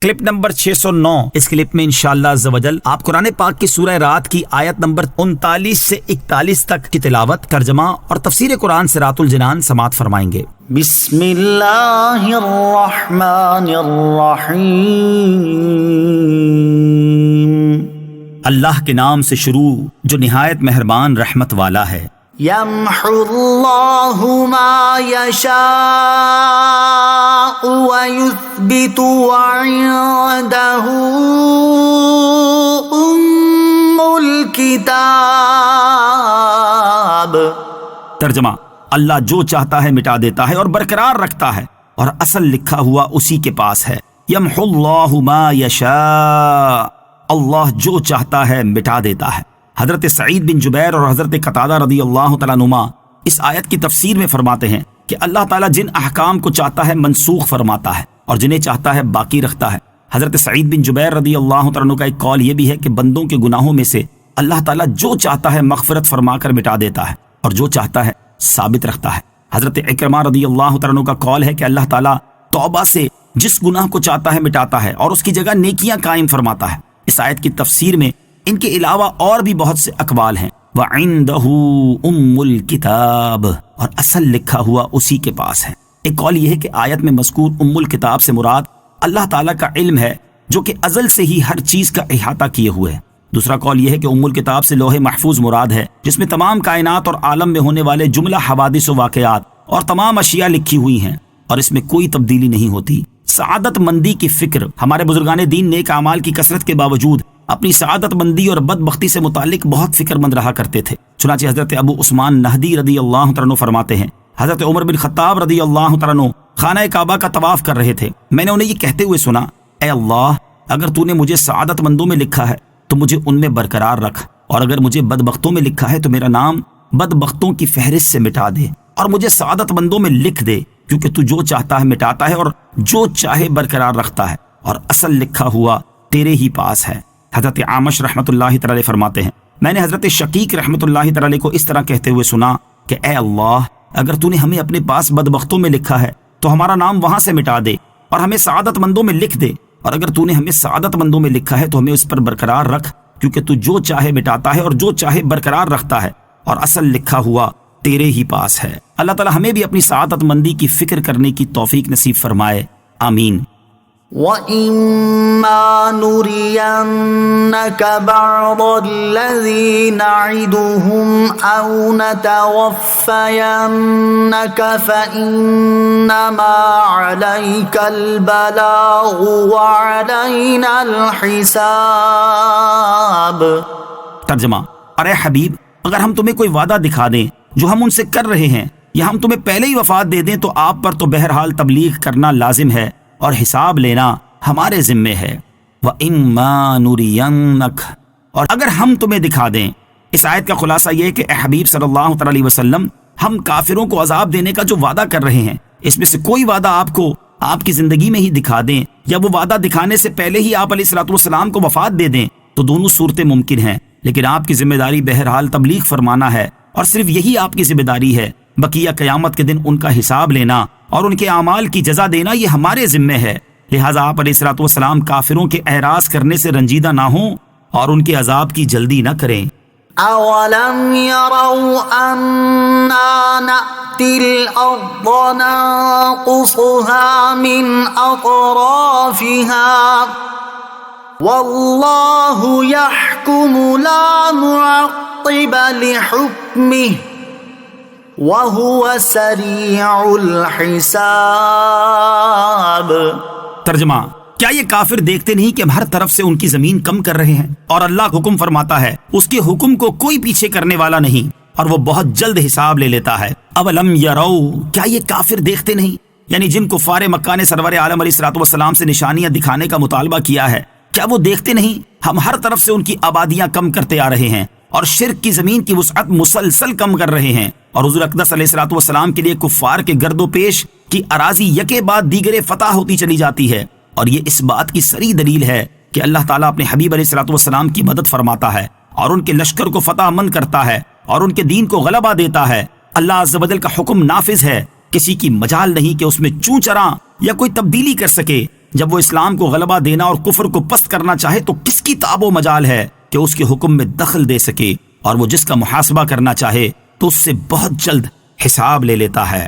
Clip number 609۔ اس clip میں انشاءاللہ عز و جل آپ قرآن پاک کی سورہ رات کی آیت نمبر 39 سے 41 تک کی تلاوت، ترجمہ اور تفسیر قرآن صراط الجنان سماعت فرمائیں گے۔ بسم اللہ الرحمن الرحیم۔ اللہ کے نام سے شروع جو نہایت مہربان رحمت والا ہے۔ یمحو اللہ ما یشاء ویثبت وعنده الکتاب۔ ترجمہ، اللہ جو چاہتا ہے مٹا دیتا ہے اور برقرار رکھتا ہے، اور اصل لکھا ہوا اسی کے پاس ہے۔ یمحو اللہ ما یشاء، اللہ جو چاہتا ہے مٹا دیتا ہے۔ حضرت سعید بن جبیر اور حضرت قتادہ رضی اللہ تعالیٰ عنہما اس آیت کی تفسیر میں فرماتے ہیں کہ اللہ تعالیٰ جن احکام کو چاہتا ہے منسوخ فرماتا ہے اور جنہیں چاہتا ہے باقی رکھتا ہے۔ حضرت سعید بن جبیر رضی اللہ تعالیٰ عنہ کا ایک قول یہ بھی ہے کہ بندوں کے گناہوں میں سے اللہ تعالیٰ جو چاہتا ہے مغفرت فرما کر مٹا دیتا ہے اور جو چاہتا ہے ثابت رکھتا ہے۔ حضرت اکرمہ رضی اللہ تعالیٰ عنہ کا قول ہے کہ اللہ تعالیٰ توبہ سے جس گناہ کو چاہتا ہے مٹاتا ہے اور اس کی جگہ نیکیاں قائم فرماتا ہے۔ اس آیت کی تفسیر میں ان کے علاوہ اور بھی بہت سے اقوال ہیں۔ وَعِندَهُ أُمُّ الْكِتَابِ، اور اصل لکھا ہوا اسی کے پاس ہے۔ ایک قول یہ ہے کہ آیت میں مذکور ام الکتاب سے مراد اللہ تعالیٰ کا علم ہے جو کہ ازل سے ہی ہر چیز کا احاطہ کیے ہوئے ہے۔ دوسرا قول یہ ہے کہ ام الکتاب سے لوح محفوظ مراد ہے جس میں تمام کائنات اور عالم میں ہونے والے جملہ حوادث و واقعات اور تمام اشیاء لکھی ہوئی ہیں اور اس میں کوئی تبدیلی نہیں ہوتی۔ سعادت مندی کی فکر، ہمارے بزرگان دین نیک اعمال کی کثرت کے باوجود اپنی سعادت مندی اور بدبختی سے متعلق بہت فکر مند رہا کرتے تھے۔ چنانچہ حضرت ابو عثمان نہدی رضی اللہ تعالیٰ عنہ فرماتے ہیں، حضرت عمر بن خطاب رضی اللہ تعالیٰ عنہ خانہ کعبہ کا طواف کر رہے تھے، میں نے انہیں یہ کہتے ہوئے سنا، اے اللہ، اگر تو نے مجھے سعادت مندوں میں لکھا ہے تو مجھے ان میں برقرار رکھ، اور اگر مجھے بدبختوں میں لکھا ہے تو میرا نام بدبختوں کی فہرست سے مٹا دے، اور مجھے سعادت مندوں میں لکھ دے، کیونکہ تو جو چاہتا ہے مٹاتا ہے اور جو چاہے برقرار رکھتا ہے، اور اصل لکھا ہوا تیرے ہی پاس ہے۔ حضرت عامش رحمۃ اللہ تعالی فرماتے ہیں، میں نے حضرت شقیق رحمۃ اللہ تعالی کو اس طرح کہتے ہوئے سنا کہ اے اللہ، اگر تو نے ہمیں اپنے پاس بدبختوں میں لکھا ہے تو ہمارا نام وہاں سے مٹا دے اور ہمیں سعادت مندوں میں لکھ دے، اور اگر تو نے ہمیں سعادت مندوں میں لکھا ہے تو ہمیں اس پر برقرار رکھ، کیونکہ تو جو چاہے مٹاتا ہے اور جو چاہے برقرار رکھتا ہے، اور اصل لکھا ہوا تیرے ہی پاس ہے۔ اللہ تعالی ہمیں بھی اپنی سعادت مندی کی فکر کرنے کی توفیق نصیب فرمائے، آمین۔ وَإِمَّا نُرِيَنَّكَ بَعْضَ الَّذِي نَعِدُهُمْ أَوْ نَتَوَفَّيَنَّكَ فَإِنَّمَا عَلَيْكَ الْبَلَاغُ وَعَلَيْنَا الْحِسَابُ۔ ترجمہ، ارے حبیب، اگر ہم تمہیں کوئی وعدہ دکھا دیں جو ہم ان سے کر رہے ہیں، یا ہم تمہیں پہلے ہی وفات دے دیں، تو آپ پر تو بہرحال تبلیغ کرنا لازم ہے اور حساب لینا ہمارے ذمے ہے۔ وَإِمَّا نُرِيَنَّكَ، اور اگر ہم تمہیں دکھا دیں۔ اس آیت کا خلاصہ یہ ہے کہ اے حبیب صلی اللہ علیہ وسلم، ہم کافروں کو عذاب دینے کا جو وعدہ کر رہے ہیں، اس میں سے کوئی وعدہ آپ کو آپ کی زندگی میں ہی دکھا دیں، یا وہ وعدہ دکھانے سے پہلے ہی آپ علیہ الصلوۃ والسلام کو وفات دے دیں، تو دونوں صورتیں ممکن ہیں، لیکن آپ کی ذمہ داری بہرحال تبلیغ فرمانا ہے، اور صرف یہی آپ کی ذمہ داری ہے۔ بقیہ قیامت کے دن ان کا حساب لینا اور ان کے اعمال کی جزا دینا یہ ہمارے ذمے ہے، لہٰذا آپ علیہ الصلوۃ والسلام کافروں کے اعراض کرنے سے رنجیدہ نہ ہوں اور ان کے عذاب کی جلدی نہ کریں۔ أَوَلَمْ يَرَوْا أَنَّا نَأْتِي الْأَرْضَ نَنقُصُهَا مِنْ أَطْرَافِهَا وَاللَّهُ يَحْكُمُ لَا مُعَقِّبَ لِحُكْمِهِ وَهُوَ سَرِيعُ الْحِسَابِ۔ ترجمہ، کیا یہ کافر دیکھتے نہیں کہ ہم ہر طرف سے ان کی زمین کم کر رہے ہیں، اور اللہ حکم فرماتا ہے، اس کے حکم کو کوئی پیچھے کرنے والا نہیں، اور وہ بہت جلد حساب لے لیتا ہے۔ اولم یرو، کیا یہ کافر دیکھتے نہیں، یعنی جن کفار مکہ نے سرور عالم علیہ الصلوۃ والسلام سے نشانیاں دکھانے کا مطالبہ کیا ہے، کیا وہ دیکھتے نہیں ہم ہر طرف سے ان کی آبادیاں کم کرتے آ رہے ہیں اور شرک کی زمین کی وسعت مسلسل کم کر رہے ہیں، اور حضور اقدس علیہ الصلوۃ والسلام کے لیے کفار کے گرد و پیش کی اراضی یکے بعد دیگرے فتح ہوتی چلی جاتی ہے، اور یہ اس بات کی صریح دلیل ہے کہ اللہ تعالیٰ اپنے حبیب علیہ الصلوۃ والسلام کی مدد فرماتا ہے اور ان کے لشکر کو فتح مند کرتا ہے اور ان کے دین کو غلبہ دیتا ہے۔ اللہ عز و جل کا حکم نافذ ہے، کسی کی مجال نہیں کہ اس میں چوں چراں یا کوئی تبدیلی کر سکے، جب وہ اسلام کو غلبہ دینا اور کفر کو پست کرنا چاہے تو کس کی تاب و مجال ہے کہ اس کے حکم میں دخل دے سکے، اور وہ جس کا محاسبہ کرنا چاہے تو اس سے بہت جلد حساب لے لیتا ہے۔